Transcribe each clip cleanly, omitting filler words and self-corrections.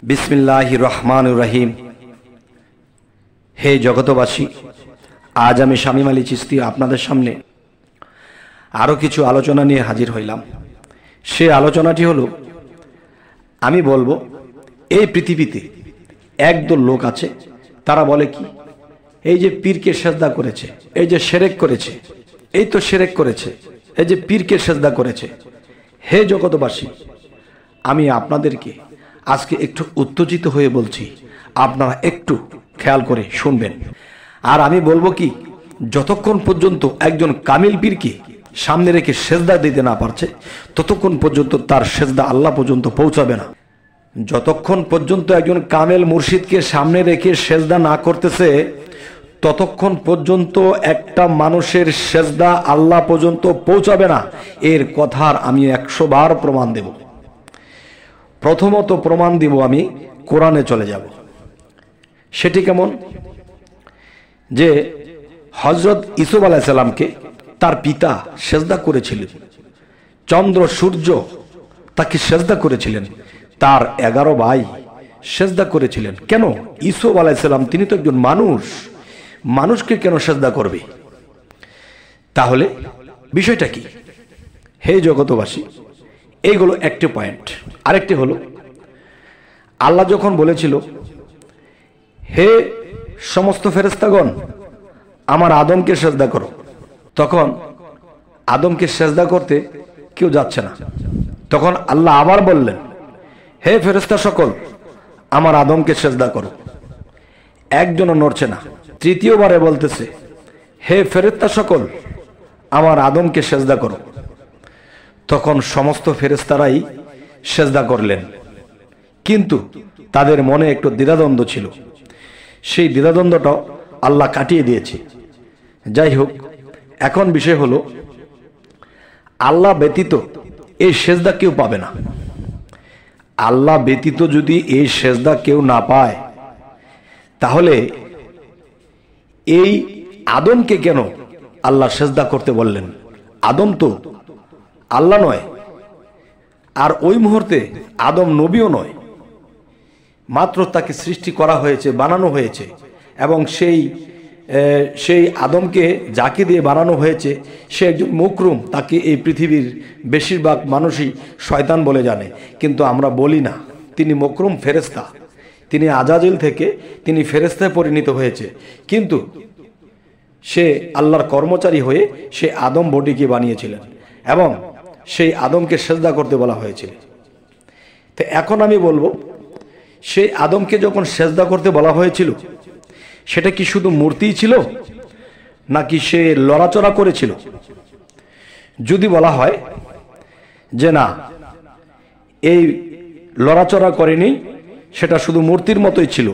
बिस्मिल्लाहिर रहमानिर रहीम। हे जगतबासी, आज आमी शामीम आली चिश्ती आपनादेर सामने आरो किछु आलोचना निये हाजिर हইলাম। সেই আলোচনাটি হলো, আমি বলবো এই পৃথিবীতে একদল লোক আছে, তারা বলে কি, এই যে পীরকে সেজদা করেছে, এই যে শিরক করেছে, এই তো শিরক করেছে, এই যে পীরকে সেজদা করেছে। হে জগতবাসী, আমি আপনাদেরকে আজকে একটু উত্তেজিত হয়ে বলছি, আপনারা একটু খেয়াল করে শুনবেন। আর আমি বলবো কি, যতক্ষণ পর্যন্ত একজন কামিল পীরকে সামনে রেখে সেজদা দিতে না পারছে, ততক্ষণ পর্যন্ত তার সেজদা আল্লাহ পর্যন্ত পৌঁছাবে না। যতক্ষণ পর্যন্ত একজন কামেল মুর্শিদকে সামনে রেখে সেজদা না করতেছে, ততক্ষণ পর্যন্ত একটা মানুষের সেজদা আল্লাহ পর্যন্ত পৌঁছাবে না। এর কথার আমি 100 বার প্রমাণ দেব। প্রথমত প্রমাণ দিব, আমি কোরআনে চলে যাব। সেটি কেমন? যে হযরত ইউসুফ আলাইহিস সালামকে তার পিতা সেজদা করেছিলেন, চন্দ্র সূর্য তাকে সেজদা করেছিলেন, তার 11 ভাই সেজদা করেছিলেন। কেন? ইউসুফ আলাইহিস সালাম তিনি তো একজন মানুষ, মানুষকে কেন সেজদা করবে? তাহলে বিষয়টা কি? হে জগতবাসী, এইগুলো একটি পয়েন্ট। আরেকটি হলো, আল্লাহ যখন বলেছিল, হে সমস্ত ফেরেশতাগণ আমার আদমকে সেজদা করো, তখন আদমকে সেজদা করতে কেউ যাচ্ছে না। তখন আল্লাহ আবার বললেন, হে ফেরেশতা সকল আমার আদমকে সেজদা করো, একজনও নড়ছে না। তৃতীয়বারে বলতেছে, হে ফেরেশতা সকল আমার আদমকে সেজদা করো, তখন সমস্ত ফেরেশতারাই সেজদা করলেন। কিন্তু তাদের মনে একটু দ্বিধাদ্বন্দ্ব ছিল, সেই দ্বিধাদ্বন্দ্বটাও আল্লাহ কাটিয়ে দিয়েছে। যাই হোক, এখন বিষয় হলো, আল্লাহ ব্যতীত এই সেজদা কেউ পাবে না। আল্লাহ ব্যতীত যদি এই সেজদা কেউ না পায়, তাহলে এই আদমকে কেন আল্লাহ সেজদা করতে বললেন? আদম তো আল্লাহ নয়, আর ওই মুহূর্তে আদম নবীও নয়, মাত্র তাকে সৃষ্টি করা হয়েছে, বানানো হয়েছে। এবং সেই আদমকে যাকে দিয়ে বানানো হয়েছে সে একজন মুকরুম, তাকে এই পৃথিবীর বেশিরভাগ মানুষই শয়তান বলে জানে, কিন্তু আমরা বলি না। তিনি মুকরুম ফেরেশতা, তিনি আজাজিল থেকে তিনি ফেরেশতায় পরিণত হয়েছে, কিন্তু সে আল্লাহর কর্মচারী হয়ে সে আদম বডিকে বানিয়েছিলেন এবং সেই আদমকে সেজদা করতে বলা হয়েছিল। তো এখন আমি বলবো, সেই আদমকে যখন সেজদা করতে বলা হয়েছিল, সেটা কি শুধু মূর্তিই ছিল, নাকি সে লড়াচড়া করেছিল? যদি বলা হয় যে না, এই লড়াচড়া করেনি, সেটা শুধু মূর্তির মতোই ছিল,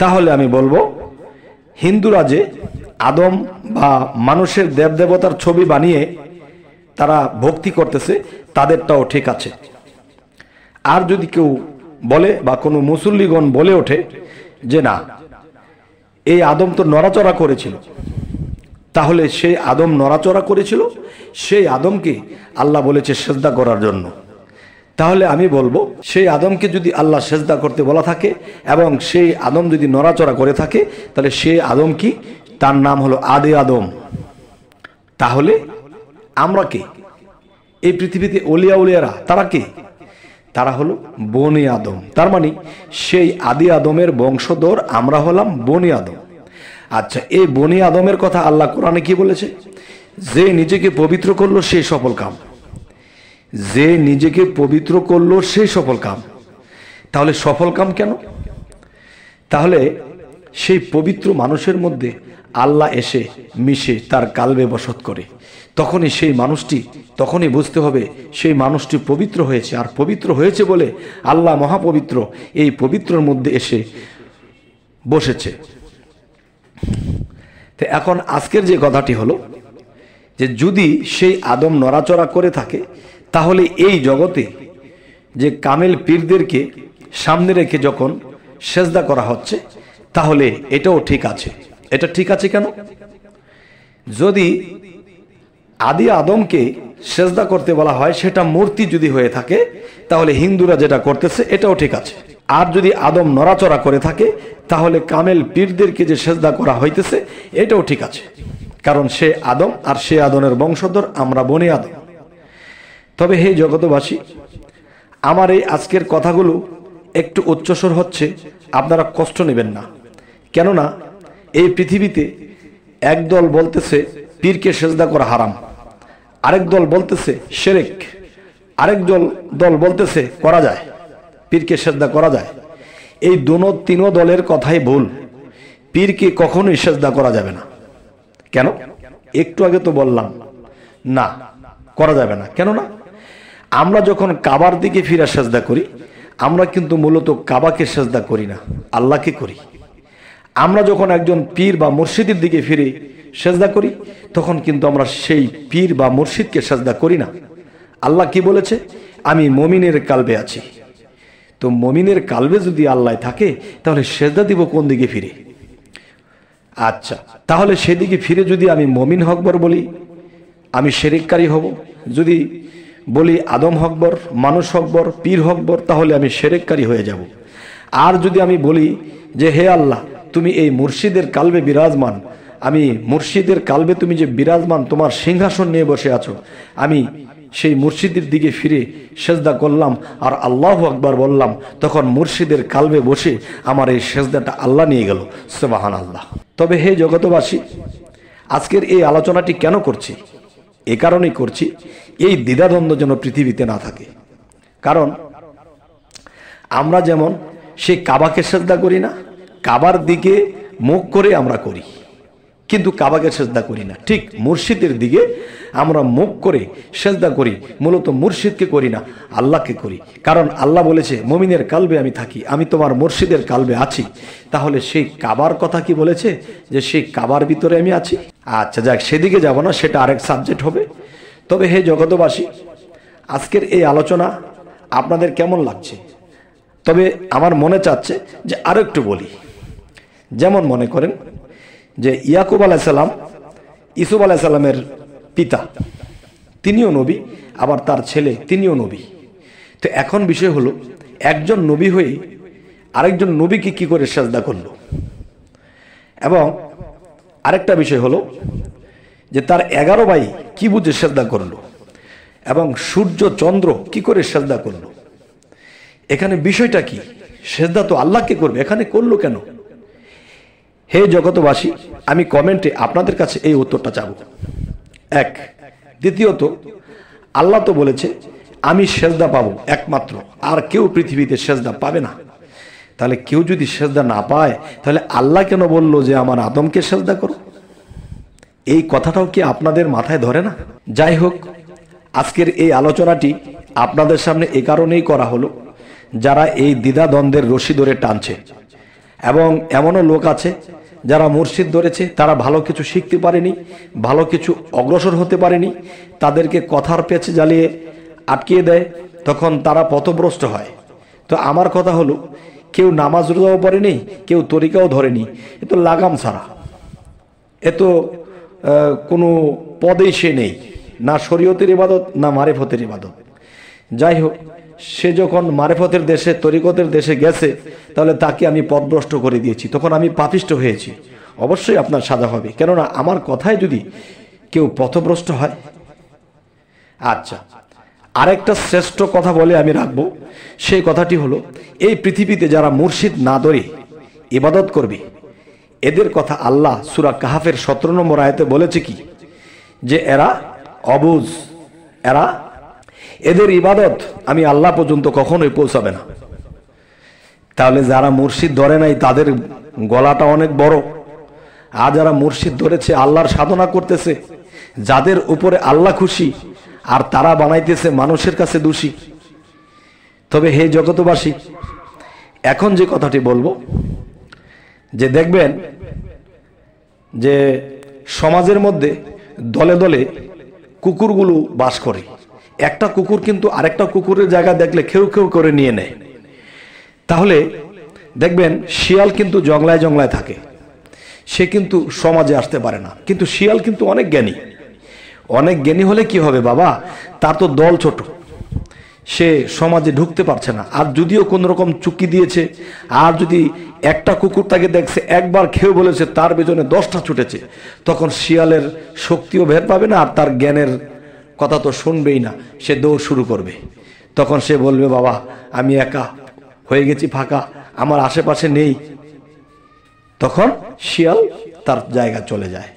তাহলে আমি বলবো, হিন্দুরা যে আদম বা মানুষের দেবদেবতার ছবি বানিয়ে তারা ভক্তি করতেছে, তাদেরটাও ঠিক আছে। আর যদি কেউ বলে বা কোনো মুসল্লিগণ বলে ওঠে যে না, এই আদম তো নড়াচড়া করেছিল, তাহলে সেই আদম নড়াচড়া করেছিল, সেই আদমকে আল্লাহ বলেছে সেজদা করার জন্য। তাহলে আমি বলবো, সেই আদমকে যদি আল্লাহ সেজদা করতে বলা থাকে এবং সেই আদম যদি নড়াচড়া করে থাকে, তাহলে সেই আদম কি? তার নাম হলো আদি আদম। তাহলে আমরা কে? এই পৃথিবীতে ওলিয়া উলিয়ারা তারা কে? তারা হলো বনি আদম। তার মানে সেই আদি আদমের বংশধর আমরা হলাম বনি আদম। আচ্ছা, এই বনি আদমের কথা আল্লাহ কোরআনে কি বলেছে? যে নিজেকে পবিত্র করলো সেই সফল কাম, যে নিজেকে পবিত্র করলো সেই সফল কাম। তাহলে সফল কাম কেন? তাহলে সেই পবিত্র মানুষের মধ্যে আল্লাহ এসে মিশে তার কালবে বসত করে, তখনই সেই মানুষটি, তখনই বুঝতে হবে সেই মানুষটি পবিত্র হয়েছে। আর পবিত্র হয়েছে বলে আল্লাহ মহাপবিত্র, এই পবিত্রর মধ্যে এসে বসেছে। তো এখন আজকের যে কথাটি হলো, যে যদি সেই আদম নড়াচড়া করে থাকে, তাহলে এই জগতে যে কামেল পীরদেরকে সামনে রেখে যখন সেজদা করা হচ্ছে, তাহলে এটাও ঠিক আছে। এটা ঠিক আছে কেন? যদি আদি আদমকে সেজদা করতে বলা হয়, সেটা মূর্তি যদি হয়ে থাকে, তাহলে হিন্দুরা যেটা করতেছে এটাও ঠিক আছে। আর যদি আদম নড়াচড়া করে থাকে তাহলে কামেল পীরদেরকে যে সেজদা করা হইতেছে এটাও ঠিক আছে, কারণ সে আদম আর সে আদমের বংশধর, আমরা বনি আদম। তবে হে জগতবাসী, আমার এই আজকের কথাগুলো একটু উচ্চস্বর হচ্ছে, আপনারা কষ্ট নেবেন না। কেননা এই পৃথিবীতে একদল বলতেছে পীরকে সেজদা করা হারাম, আরেক দল বলতেছে শিরক, আরেক দল বলতেছে করা যায়, পীরকে সেজদা করা যায়। এই তিন দলের কথাই ভুল। পীরকে কখনোই সেজদা করা যাবে না। কেন? একটু আগে তো বললাম না, করা যাবে না। কেননা আমরা যখন কাবার দিকে ফিরে সেজদা করি, আমরা কিন্তু মূলত কাবাকে সেজদা করি না, আল্লাহকে করি। আমরা যখন একজন পীর বা মুর্শিদের দিকে ফিরে সেজদা করি, তখন কিন্তু আমরা সেই পীর বা মুর্শিদকে সেজদা করি না। আল্লাহ কি বলেছে? আমি মমিনের কালবে আছি। তো মমিনের কালবে যদি আল্লাহ থাকে, তাহলে সেজদা দিব কোন দিকে ফিরে? আচ্ছা, তাহলে সেদিকে ফিরে যদি আমি মমিন হকবর বলি, আমি শিরককারী হব। যদি বলি আদম হকবর, মানুষ হকবর, পীর হকবর, তাহলে আমি শিরককারী হয়ে যাব। আর যদি আমি বলি যে হে আল্লাহ, তুমি এই মুর্শিদের কালবে বিরাজমান, আমি মুর্শিদের কালবে তুমি যে বিরাজমান, তোমার সিংহাসন নিয়ে বসে আছো, আমি সেই মুর্শিদের দিকে ফিরে সেজদা করলাম আর আল্লাহু আকবার বললাম, তখন মুর্শিদের কালবে বসে আমার এই সেজদাটা আল্লাহ নিয়ে গেল। সুবহানাল্লাহ। তবে হে জগতবাসী, আজকের এই আলোচনাটি কেন করছি? এ কারণেই করছি, এই দ্বিধাদ্বন্দ্ব যেন পৃথিবীতে না থাকে। কারণ আমরা যেমন সেই কাবাকে সেজদা করি না, কাবার দিকে মুখ করে আমরা করি, কিন্তু কাবাকে সেজদা করি না। ঠিক মুর্শিদের দিকে আমরা মুখ করে সেজদা করি, মূলত মুর্শিদকে করি না, আল্লাহকে করি। কারণ আল্লাহ বলেছে মুমিনের কালবে আমি থাকি, আমি তোমার মুর্শিদের কালবে আছি। তাহলে সেই কাবার কথা কি বলেছে যে সেই কাবার ভিতরে আমি আছি? আচ্ছা যাক, সেদিকে যাব না, সেটা আরেক সাবজেক্ট হবে। তবে হে জগতবাসী, আজকের এই আলোচনা আপনাদের কেমন লাগছে? তবে আমার মনে চাচ্ছে যে আরো একটু বলি। যেমন মনে করেন যে ইয়াকুব আলাইহিস সালাম, ইউসুফ আলাইহিস সালামের পিতা, তিনিও নবী, আবার তার ছেলে তিনিও নবী। তো এখন বিষয় হলো, একজন নবী হয়ে আরেকজন নবীকে কি করে সেজদা করলো, এবং আরেকটা বিষয় হলো যে তার 11 ভাই কি বুঝে সেজদা করলো, এবং সূর্য চন্দ্র কি করে সেজদা করলো। এখানে বিষয়টা কি? সেজদা তো আল্লাহকে করবে, এখানে করলো কেন? হে জগতবাসী, আমি কমেন্টে আপনাদের কাছে এই উত্তরটা চাবো। এক, দ্বিতীয়ত আল্লাহ তো বলেছে আমি সেজদা পাবো একমাত্র, আর কেউ পৃথিবীতে সেজদা পাবে না। তাহলে কেউ যদি সেজদা না পায়, তাহলে আল্লাহ কেন বলল যে আমার আদমকে সেজদা করো? এই কথাটাও কি আপনাদের মাথায় ধরে না? যাই হোক, আজকের এই আলোচনাটি আপনাদের সামনে এ কারণেই করা হলো, যারা এই দ্বিধাদ্বন্দ্বের রশি ধরে টানছে, এবং এমনও লোক আছে যারা মুর্শিদ ধরেছে, তারা ভালো কিছু শিখতে পারেনি, ভালো কিছু অগ্রসর হতে পারেনি, তাদেরকে কথার পেছে জ্বালিয়ে আটকিয়ে দেয়, তখন তারা পথভ্রষ্ট হয়। তো আমার কথা হলো, কেউ নামাজ রোজাও পড়েনি, কেউ তরিকাও ধরেনি, এ তো লাগাম ছাড়া, এ তো কোনো পদেই সে নেই, না শরীয়তের ইবাদত না মারেফতের ইবাদত। যাই হোক, সে যখন মারেফতের দেশে, তরিকতের দেশে গেছে, তাহলে তাকে আমি পথভ্রষ্ট করে দিয়েছি, তখন আমি পাপিষ্ট হয়েছি। অবশ্যই আপনার সাজা হবে, কেননা আমার কথায় যদি কেউ পথভ্রষ্ট হয়। আচ্ছা, আরেকটা শ্রেষ্ঠ কথা বলে আমি রাখবো, সেই কথাটি হলো, এই পৃথিবীতে যারা মুর্শিদ না ধরে ইবাদত করবে, এদের কথা আল্লাহ সূরা কাহাফের 17 নম্বর আয়াতে বলেছে কি, যে এরা অবুঝ, এদের ইবাদত আমি আল্লাহ পর্যন্ত কখনোই পৌঁছাবে না। তাহলে যারা মুর্শিদ ধরে নাই তাদের গলাটা অনেক বড়, আর যারা মুর্শিদ ধরেছে, আল্লাহর সাধনা করতেছে, যাদের উপরে আল্লাহ খুশি, আর তারা বানাইতেছে মানুষের কাছে দোষী। তবে হে জগতবাসী, এখন যে কথাটি বলবো, যে দেখবেন যে সমাজের মধ্যে দলে দলে কুকুরগুলো বাস করে। একটা কুকুর কিন্তু আরেকটা কুকুরের জায়গা দেখলে খেউ খেউ করে নিয়ে নেয়। তাহলে দেখবেন শিয়াল কিন্তু জঙ্গলায় জঙ্গলায় থাকে, সে কিন্তু সমাজে আসতে পারে না, কিন্তু শিয়াল কিন্তু অনেক জ্ঞানী। অনেক জ্ঞানী হলে কি হবে বাবা, তার তো দল ছোট, সে সমাজে ঢুকতে পারছে না। আর যদিও কোন রকম চুক্তি দিয়েছে, আর যদি একটা কুকুর তাকে দেখছে, একবার খেয়ে বলেছে, তার পেছনে 10টা ছুটেছে, তখন শিয়ালের শক্তিও বের পাবে না, আর তার জ্ঞানের কথা তো শুনবেই না, সে দৌড় শুরু করবে। তখন সে বলবে, বাবা আমি একা হয়ে গেছি, ফাঁকা, আমার আশেপাশে নেই। তখন শিয়াল তার জায়গা চলে যায়।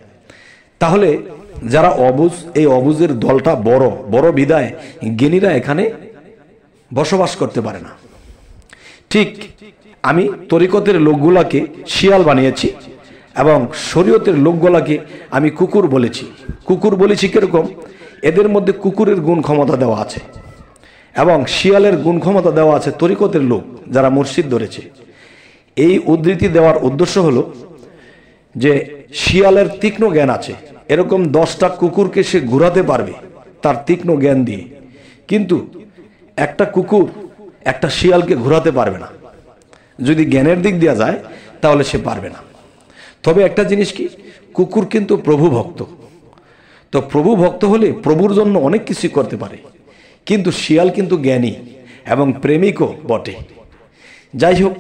তাহলে যারা অবুঝ, এই অবুঝের দলটা বড় বড় বিদায় জ্ঞানীরা এখানে বসবাস করতে পারে না। ঠিক আমি তরিকতের লোকগুলাকে শিয়াল বানিয়েছি এবং শরীয়তের লোকগুলাকে আমি কুকুর বলেছি। কুকুর বলেছি কিরকম? এদের মধ্যে কুকুরের গুণ ক্ষমতা দেওয়া আছে এবং শিয়ালের গুণ ক্ষমতা দেওয়া আছে তরিকতের লোক যারা মুর্শিদ ধরেছে। এই উদ্ধৃতি দেওয়ার উদ্দেশ্য হলো যে শিয়ালের তীক্ষ্ণ জ্ঞান আছে, এরকম 10টা কুকুরকে সে ঘুরাতে পারবে তার তীক্ষ্ণ জ্ঞান দিয়ে, কিন্তু একটা কুকুর একটা শিয়ালকে ঘোরাতে পারবে না। যদি জ্ঞানের দিক দেওয়া যায় তাহলে সে পারবে না। তবে একটা জিনিস কি, কুকুর কিন্তু প্রভু ভক্ত, তো প্রভু ভক্ত হলে প্রভুর জন্য অনেক কিছু করতে পারে, কিন্তু শিয়াল কিন্তু জ্ঞানী এবং প্রেমিকও বটে। যাই হোক,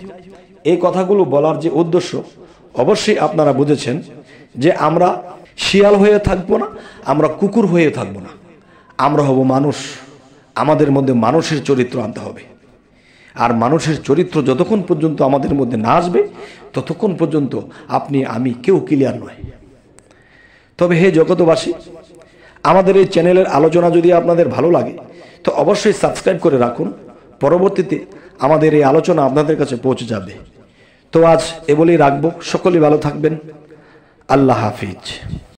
এই কথাগুলো বলার যে উদ্দেশ্য, অবশ্যই আপনারা বুঝেছেন যে আমরা শিয়াল হয়ে থাকবো না, আমরা কুকুর হয়ে থাকবো না, আমরা হব মানুষ। আমাদের মধ্যে মানুষের চরিত্র আনতে হবে। আর মানুষের চরিত্র যতক্ষণ পর্যন্ত আমাদের মধ্যে না আসবে, ততক্ষণ পর্যন্ত আপনি আমি কেউ ক্লিয়ার নয়। তবে হে জগতবাসী, আমাদের এই চ্যানেলের আলোচনা যদি আপনাদের ভালো লাগে তো অবশ্যই সাবস্ক্রাইব করে রাখুন, পরবর্তীতে আমাদের এই আলোচনা আপনাদের কাছে পৌঁছে যাবে। তো আজ এ বলেই রাখবো, সকলেই ভালো থাকবেন। আল্লাহ হাফিজ।